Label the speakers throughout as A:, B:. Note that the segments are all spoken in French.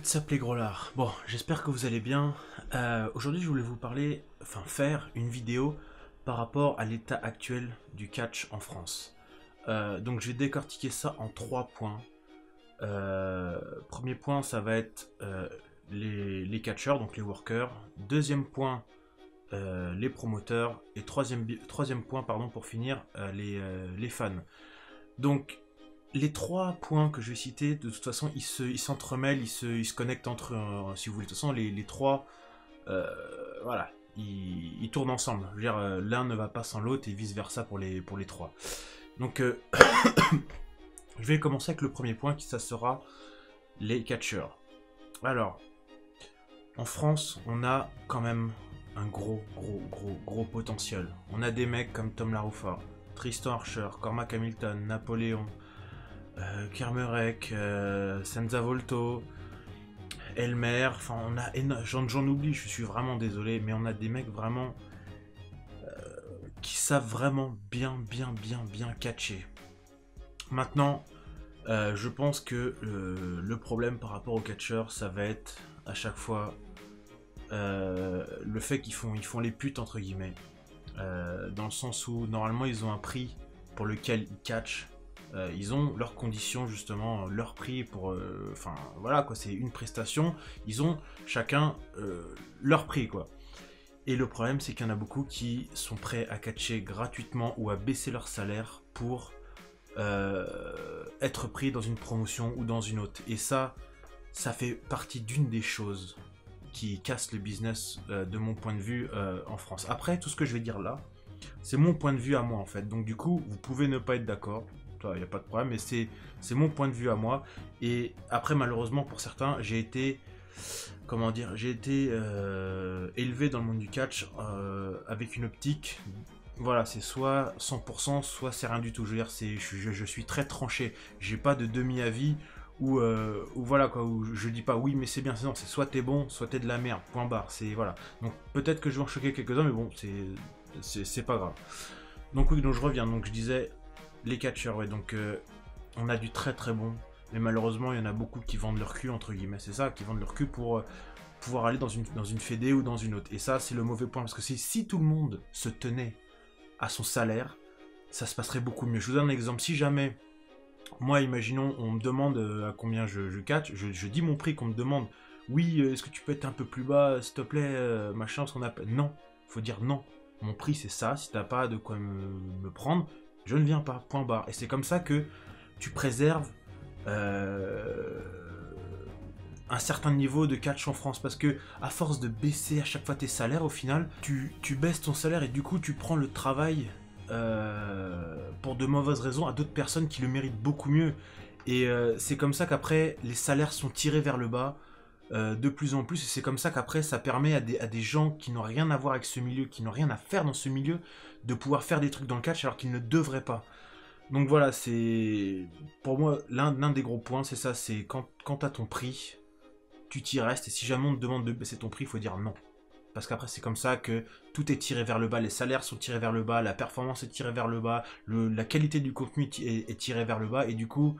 A: What's up les gros lards? Bon, j'espère que vous allez bien. Aujourd'hui, je voulais vous parler, faire une vidéo par rapport à l'état actuel du catch en France. Donc, je vais décortiquer ça en 3 points. Premier point, ça va être les catcheurs, donc les workers. Deuxième point, les promoteurs. Et troisième point, pardon, pour finir, les fans. Donc, les 3 points que je vais citer, de toute façon, ils s'entremêlent, ils se connectent entre eux, si vous voulez. De toute façon, les 3, voilà, ils tournent ensemble. Je veux dire, l'un ne va pas sans l'autre et vice-versa pour les 3. Donc, je vais commencer avec le premier point, ça sera les catcheurs. Alors, en France, on a quand même un gros potentiel. On a des mecs comme Tom Laroufa, Tristan Archer, Cormac Hamilton, Napoléon, Kermerek, Senza Volto, Elmer, enfin on a j'en oublie, je suis vraiment désolé, mais on a des mecs vraiment qui savent vraiment bien catcher. Maintenant, je pense que le problème par rapport aux catcheurs, ça va être à chaque fois le fait qu'ils font les putes entre guillemets, dans le sens où normalement ils ont un prix pour lequel ils catchent. Ils ont leurs conditions justement, leur prix pour... Enfin voilà quoi, c'est une prestation, ils ont chacun leur prix quoi. Et le problème c'est qu'il y en a beaucoup qui sont prêts à catcher gratuitement ou à baisser leur salaire pour être pris dans une promotion ou dans une autre. Et ça fait partie d'une des choses qui casse le business de mon point de vue en France. Après tout ce que je vais dire là, c'est mon point de vue à moi en fait. Donc du coup, vous pouvez ne pas être d'accord. Il n'y a pas de problème, mais c'est mon point de vue à moi. Et après, malheureusement, pour certains, j'ai été, comment dire, élevé dans le monde du catch avec une optique, voilà, c'est soit 100%, soit c'est rien du tout. Je veux dire, je suis très tranché. J'ai pas de demi-avis où voilà quoi, où je dis pas oui, mais c'est bien, c'est soit t'es bon, soit t'es de la merde, point barre. C'est voilà. Donc peut-être que je vais en choquer quelques-uns, mais bon, c'est pas grave. Donc oui, donc je reviens. Donc je disais. Les catcheurs, ouais, donc on a du très bon, mais malheureusement il y en a beaucoup qui vendent leur cul, entre guillemets, c'est ça, qui vendent leur cul pour pouvoir aller dans une fédé ou dans une autre. Et ça, c'est le mauvais point, parce que si tout le monde se tenait à son salaire, ça se passerait beaucoup mieux. Je vous donne un exemple, si jamais, moi, imaginons, on me demande à combien je catch, je dis mon prix, qu'on me demande, oui, est-ce que tu peux être un peu plus bas, s'il te plaît, machin, ce qu'on appelle... Non, faut dire non. Mon prix, c'est ça, si t'as pas de quoi me prendre, je ne viens pas, point barre. Et c'est comme ça que tu préserves un certain niveau de catch en France. Parce que à force de baisser à chaque fois tes salaires, au final, tu baisses ton salaire et du coup tu prends le travail pour de mauvaises raisons à d'autres personnes qui le méritent beaucoup mieux. Et c'est comme ça qu'après les salaires sont tirés vers le bas. De plus en plus, et c'est comme ça qu'après ça permet à des gens qui n'ont rien à voir avec ce milieu, qui n'ont rien à faire dans ce milieu, de pouvoir faire des trucs dans le catch alors qu'ils ne devraient pas. Donc voilà, c'est pour moi l'un des gros points, c'est ça, c'est quand t'as ton prix, tu t'y restes, et si jamais on te demande de baisser ton prix, il faut dire non. Parce qu'après c'est comme ça que tout est tiré vers le bas, les salaires sont tirés vers le bas, la performance est tirée vers le bas, la qualité du contenu est tirée vers le bas, et du coup...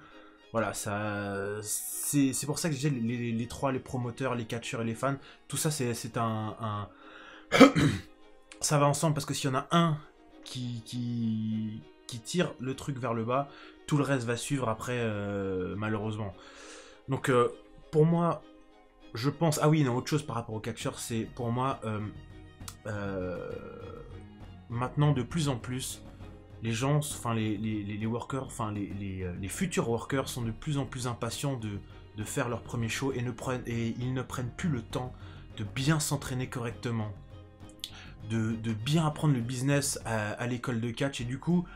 A: Voilà, c'est pour ça que je disais les 3, les promoteurs, les catcheurs et les fans, tout ça c'est un... ça va ensemble, parce que s'il y en a un qui tire le truc vers le bas, tout le reste va suivre après, malheureusement. Donc pour moi, je pense... Ah oui, non, autre chose par rapport aux catcheurs, c'est pour moi, maintenant de plus en plus... Les gens, enfin les workers, enfin les futurs workers sont de plus en plus impatients de faire leur premier show et ils ne prennent plus le temps de bien s'entraîner correctement, de bien apprendre le business à l'école de catch, et du coup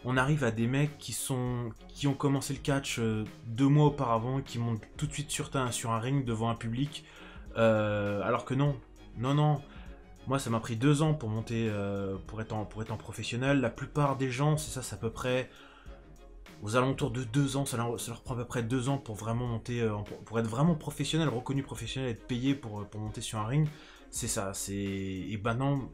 A: on arrive à des mecs qui ont commencé le catch 2 mois auparavant, qui montent tout de suite sur un ring devant un public, alors que non. Moi, ça m'a pris 2 ans pour monter, pour être en professionnel. La plupart des gens, c'est ça, c'est à peu près aux alentours de 2 ans. Ça leur prend à peu près 2 ans pour vraiment monter, pour être vraiment professionnel, reconnu professionnel, être payé pour monter sur un ring. C'est ça. Et maintenant,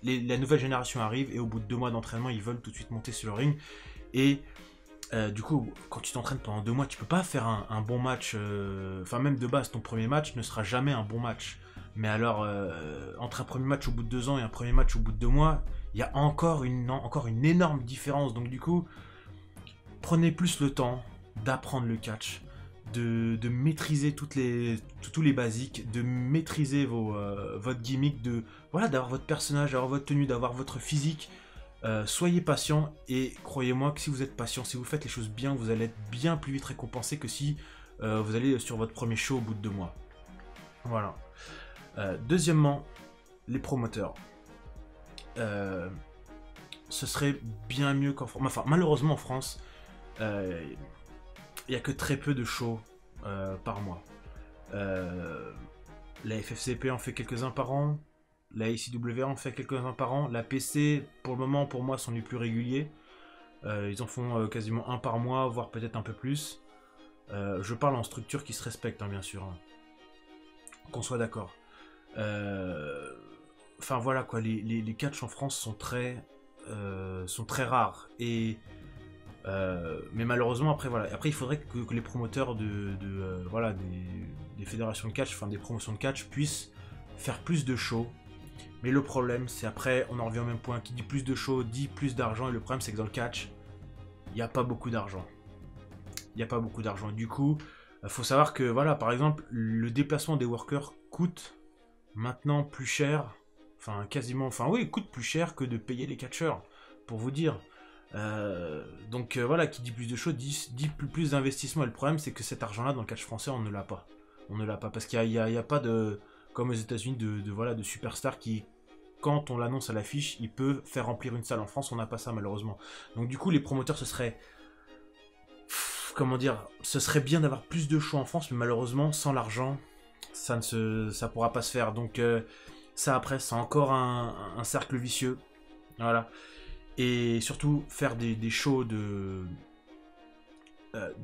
A: la nouvelle génération arrive, et au bout de 2 mois d'entraînement, ils veulent tout de suite monter sur le ring. Et Du coup, quand tu t'entraînes pendant 2 mois, tu peux pas faire un bon match. Enfin, même de base, ton premier match ne sera jamais un bon match. Mais alors, entre un premier match au bout de 2 ans et un premier match au bout de 2 mois, il y a encore une énorme différence. Donc du coup, prenez plus le temps d'apprendre le catch, de maîtriser tous les basiques, de maîtriser votre gimmick, voilà, d'avoir votre personnage, d'avoir votre tenue, d'avoir votre physique. Soyez patient et croyez-moi que si vous êtes patient, si vous faites les choses bien, vous allez être bien plus vite récompensé que si vous allez sur votre premier show au bout de 2 mois. Voilà. Deuxièmement, les promoteurs. Ce serait bien mieux qu'en France. Enfin, malheureusement en France, il n'y a que très peu de shows par mois. La FFCP en fait quelques-uns par an. La ICW en fait quelques-uns par an. La PC, pour le moment, pour moi, sont les plus réguliers. Ils en font quasiment un par mois, voire peut-être un peu plus. Je parle en structure qui se respecte, hein, bien sûr. Hein. Qu'on soit d'accord. Enfin voilà quoi, les catchs en France sont très rares. Mais malheureusement, après, voilà. Après, il faudrait que les promoteurs voilà, des fédérations de catch, enfin des promotions de catch, puissent faire plus de shows. Mais le problème, c'est après, on en revient au même point. Qui dit plus de shows, dit plus d'argent. Et le problème, c'est que dans le catch, il n'y a pas beaucoup d'argent. Il n'y a pas beaucoup d'argent. Du coup, il faut savoir que, voilà, par exemple, le déplacement des workers coûte maintenant plus cher. Enfin, quasiment, enfin oui, coûte plus cher que de payer les catcheurs. Pour vous dire. Donc voilà, qui dit plus de choses dit plus d'investissement. Et le problème, c'est que cet argent-là, dans le catch français, on ne l'a pas. On ne l'a pas. Parce qu'il n'y a pas de... Comme aux États-Unis, de superstar qui, quand on l'annonce à l'affiche, il peut faire remplir une salle. En France, on n'a pas ça, malheureusement. Donc du coup, les promoteurs, ce serait... Comment dire, ce serait bien d'avoir plus de choix en France, mais malheureusement, sans l'argent, ça pourra pas se faire. Donc ça, après, c'est encore un cercle vicieux. Voilà. Et surtout, faire des shows de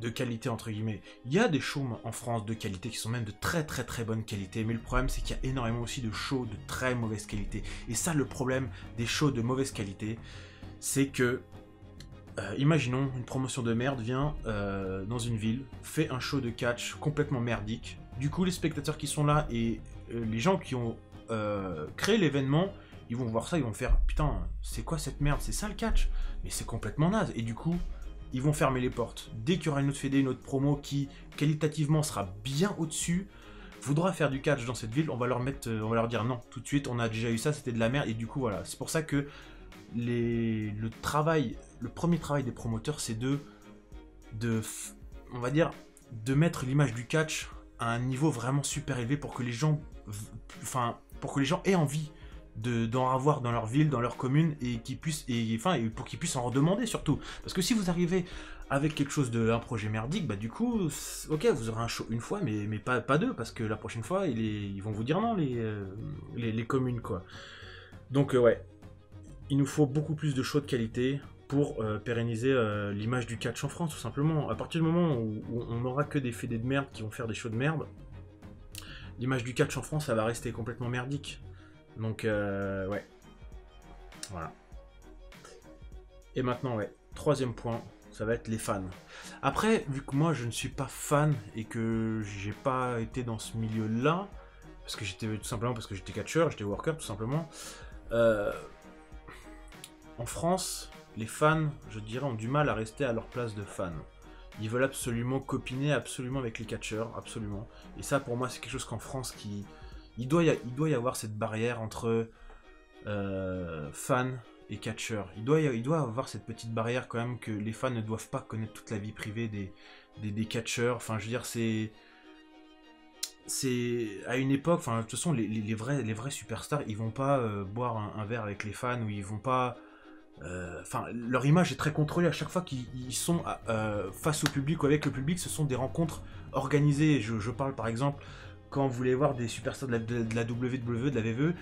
A: qualité, entre guillemets. Il y a des shows en France de qualité qui sont même de très très très bonne qualité, mais le problème, c'est qu'il y a énormément aussi de shows de très mauvaise qualité. Et ça, le problème des shows de mauvaise qualité, c'est que imaginons, une promotion de merde vient dans une ville, fait un show de catch complètement merdique. Du coup, les spectateurs qui sont là et les gens qui ont créé l'événement, ils vont voir ça, ils vont faire « Putain, c'est quoi cette merde? C'est ça le catch? Mais c'est complètement naze !» Et du coup, ils vont fermer les portes. Dès qu'il y aura une autre fédé, une autre promo qui, qualitativement, sera bien au-dessus, voudra faire du catch dans cette ville, on va leur dire « Non, tout de suite, on a déjà eu ça, c'était de la merde. » Et du coup, voilà. C'est pour ça que le premier travail des promoteurs, c'est on va dire, de mettre l'image du catch à un niveau vraiment super élevé pour que les gens, aient envie d'en avoir dans leur ville, dans leur commune, et pour qu'ils puissent en redemander surtout. Parce que si vous arrivez avec quelque chose un projet merdique, bah du coup, ok, vous aurez un show une fois, mais pas deux, parce que la prochaine fois, ils vont vous dire non, les communes, quoi. Donc ouais, il nous faut beaucoup plus de shows de qualité pour pérenniser l'image du catch en France, tout simplement. À partir du moment où on n'aura que des fédés de merde qui vont faire des shows de merde, l'image du catch en France, elle va rester complètement merdique. Donc, ouais. Voilà. Et maintenant, ouais. Troisième point, ça va être les fans. Après, vu que moi, je ne suis pas fan et que j'ai pas été dans ce milieu-là, parce que j'étais catcheur, j'étais worker, tout simplement. En France, les fans, je dirais, ont du mal à rester à leur place de fans. Ils veulent absolument copiner absolument avec les catcheurs, absolument. Et ça, pour moi, c'est quelque chose qu'en France il doit y avoir cette barrière entre fans et catcheurs. Il doit y avoir cette petite barrière quand même que les fans ne doivent pas connaître toute la vie privée des catcheurs. Enfin, je veux dire, c'est à une époque, enfin, de toute façon, les vrais superstars, ils vont pas boire un verre avec les fans, ou ils vont pas... Enfin, leur image est très contrôlée à chaque fois qu'ils sont face au public ou avec le public. Ce sont des rencontres organisées. Je parle par exemple, quand vous voulez voir des superstars de la WWE, de la VVE,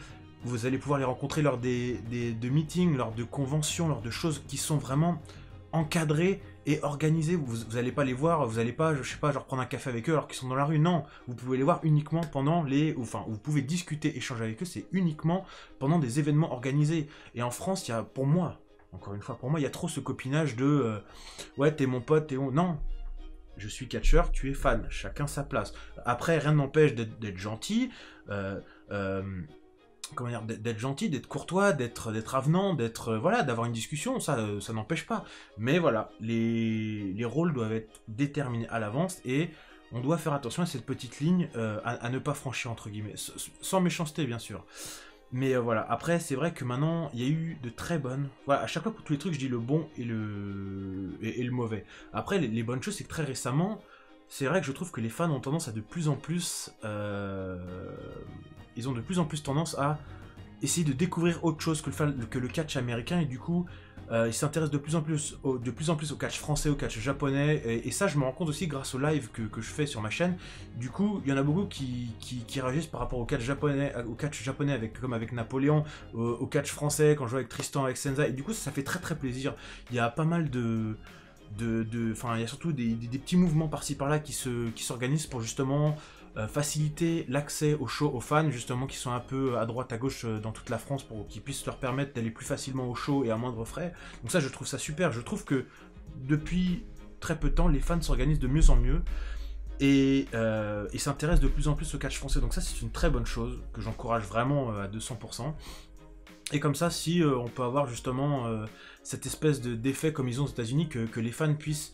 A: vous allez pouvoir les rencontrer lors de meetings, lors de conventions, lors de choses qui sont vraiment encadrées et organisées. Vous n'allez pas les voir, vous n'allez pas, je sais pas, genre prendre un café avec eux alors qu'ils sont dans la rue. Non, vous pouvez les voir uniquement pendant vous pouvez discuter, échanger avec eux, c'est uniquement pendant des événements organisés. Et en France, il y a, pour moi, Encore une fois, pour moi, il y a trop ce copinage de ouais, t'es mon pote, Non, je suis catcheur, tu es fan, chacun sa place. Après, rien ne m'empêche d'être gentil, comment dire, d'être gentil, d'être courtois, d'être avenant, voilà, d'avoir une discussion, ça n'empêche pas. Mais voilà, les rôles doivent être déterminés à l'avance et on doit faire attention à cette petite ligne à ne pas franchir, entre guillemets, sans méchanceté, bien sûr. Mais voilà, après, c'est vrai que maintenant, il y a eu de très bonnes... Voilà, à chaque fois, pour tous les trucs, je dis le bon et le mauvais. Après, les bonnes choses, c'est que très récemment, c'est vrai que je trouve que les fans ont tendance à de plus en plus... Ils ont de plus en plus tendance à essayer de découvrir autre chose que le catch américain, et du coup, ils s'intéressent de plus en plus au catch français, au catch japonais, et ça, je me rends compte aussi grâce au live que je fais sur ma chaîne. Du coup, il y en a beaucoup qui réagissent par rapport au catch japonais comme avec Napoléon, au catch français, quand je joue avec Tristan, avec Senza, et du coup, ça fait très très plaisir. Il y a pas mal enfin, il y a surtout des petits mouvements par-ci par-là qui s'organisent pour justement faciliter l'accès aux shows aux fans, justement, qui sont un peu à droite à gauche dans toute la France, pour qu'ils puissent leur permettre d'aller plus facilement aux shows et à moindre frais. Donc ça, je trouve ça super. Je trouve que depuis très peu de temps, les fans s'organisent de mieux en mieux et s'intéressent de plus en plus au catch français. Donc ça, c'est une très bonne chose que j'encourage vraiment à 200%. Et comme ça, si on peut avoir justement cette espèce d'effet comme ils ont aux États-Unis, que les fans puissent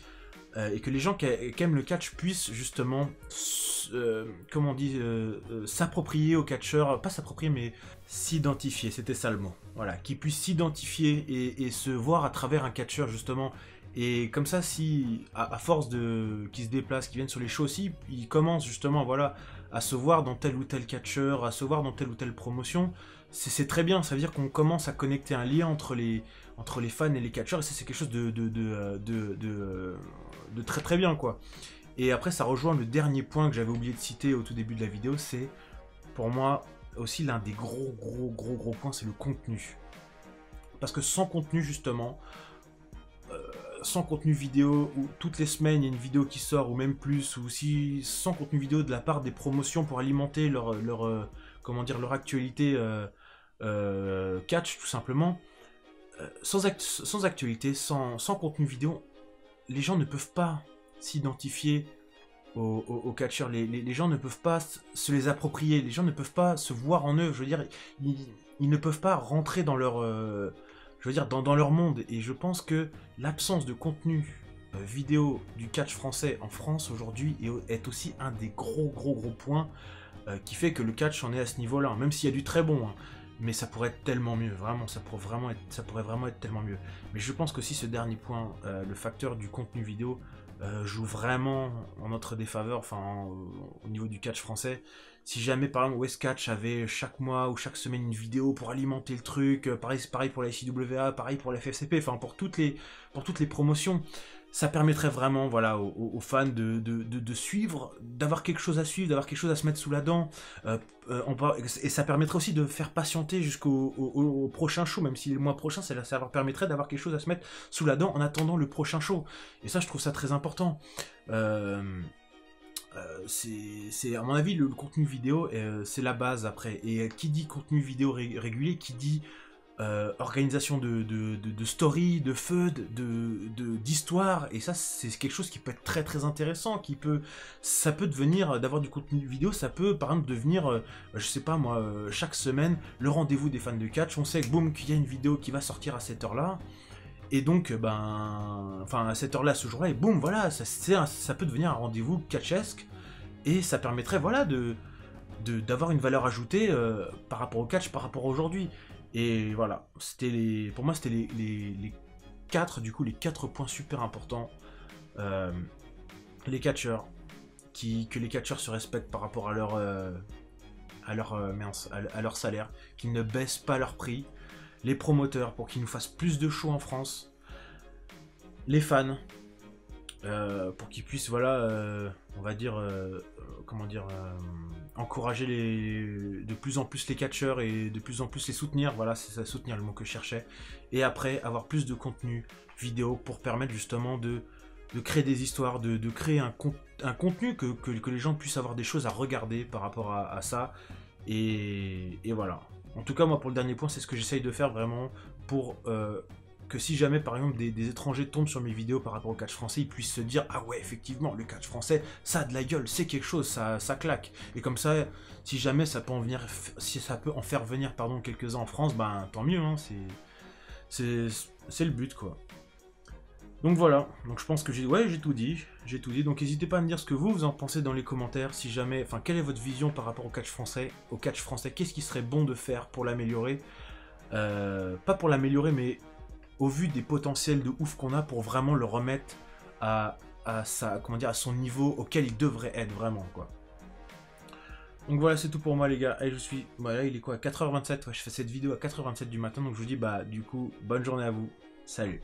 A: et que les gens qui aiment le catch puissent justement, comment on dit, s'approprier au catcheur, pas s'approprier, mais s'identifier, c'était ça le mot. Voilà, qu'ils puissent s'identifier et se voir à travers un catcheur justement. Et comme ça, si à force qu'ils se déplacent, qu'ils viennent sur les shows aussi, ils commencent justement, voilà, à se voir dans tel ou tel catcheur, à se voir dans telle ou telle promotion. C'est très bien, ça veut dire qu'on commence à connecter un lien entre les fans et les catcheurs, et ça, c'est quelque chose de très très bien, quoi. Et après, ça rejoint le dernier point que j'avais oublié de citer au tout début de la vidéo, c'est pour moi aussi l'un des gros points, c'est le contenu. Parce que sans contenu, justement, sans contenu vidéo, où toutes les semaines il y a une vidéo qui sort, ou même plus, ou si sans contenu vidéo de la part des promotions pour alimenter comment dire, leur actualité catch, tout simplement, sans actualité, sans contenu vidéo, les gens ne peuvent pas s'identifier aux catcheurs, les gens ne peuvent pas se les approprier, les gens ne peuvent pas se voir en eux, je veux dire, ils ne peuvent pas rentrer dans leur, je veux dire, dans leur monde, et je pense que l'absence de contenu vidéo du catch français en France aujourd'hui est aussi un des gros points qui fait que le catch en est à ce niveau-là, même s'il y a du très bon, hein. Mais ça pourrait être tellement mieux, vraiment, ça pourrait vraiment être tellement mieux. Mais je pense que si ce dernier point, le facteur du contenu vidéo, joue vraiment en notre défaveur, enfin au niveau du catch français. Si jamais par exemple West Catch avait chaque mois ou chaque semaine une vidéo pour alimenter le truc, pareil pour la ICWA, pareil pour la FFCP, enfin pour toutes les promotions, ça permettrait vraiment, voilà, aux fans de suivre, d'avoir quelque chose à suivre, d'avoir quelque chose à se mettre sous la dent. Et ça permettrait aussi de faire patienter jusqu'au prochain show, même si le mois prochain, ça leur permettrait d'avoir quelque chose à se mettre sous la dent en attendant le prochain show. Et ça, je trouve ça très important. C'est à mon avis, le contenu vidéo, c'est la base après. Et qui dit contenu vidéo régulier, qui dit organisation de story, de feud, d'histoire, et ça c'est quelque chose qui peut être très très intéressant, ça peut devenir, d'avoir du contenu vidéo, ça peut par exemple devenir, je sais pas moi, chaque semaine, le rendez-vous des fans de catch, on sait que boum, qu'il y a une vidéo qui va sortir à cette heure-là, et donc, enfin à cette heure-là, ce jour-là, et boum, voilà, ça peut devenir un rendez-vous catchesque, et ça permettrait, voilà, d'avoir une valeur ajoutée par rapport au catch, par rapport à aujourd'hui. Et voilà, pour moi c'était les 4 points super importants. Les catcheurs, que les catcheurs se respectent par rapport à leur salaire, qu'ils ne baissent pas leur prix, les promoteurs pour qu'ils nous fassent plus de shows en France, les fans pour qu'ils puissent, voilà, on va dire, comment dire, encourager de plus en plus les catcheurs et de plus en plus les soutenir, voilà, c'est ça, soutenir le mot que je cherchais, et après avoir plus de contenu vidéo pour permettre justement de créer des histoires, de créer un contenu que les gens puissent avoir des choses à regarder par rapport à ça, et voilà. En tout cas, moi, pour le dernier point, c'est ce que j'essaye de faire vraiment pour que si jamais par exemple des étrangers tombent sur mes vidéos par rapport au catch français, ils puissent se dire ah ouais effectivement le catch français ça a de la gueule, c'est quelque chose, ça claque. Et comme ça, si jamais ça peut en faire venir pardon quelques-uns en France, ben tant mieux, hein, c'est le but quoi. Donc voilà, donc je pense que j'ai tout dit, donc n'hésitez pas à me dire ce que vous en pensez dans les commentaires, si jamais, enfin quelle est votre vision par rapport au catch français, qu'est-ce qui serait bon de faire pour l'améliorer, pas pour l'améliorer mais au vu des potentiels de ouf qu'on a pour vraiment le remettre à son niveau auquel il devrait être vraiment quoi. Donc voilà, c'est tout pour moi les gars. Et voilà, il est quoi, 4h27, ouais, je fais cette vidéo à 4h27 du matin, donc je vous dis bah du coup bonne journée à vous. Salut.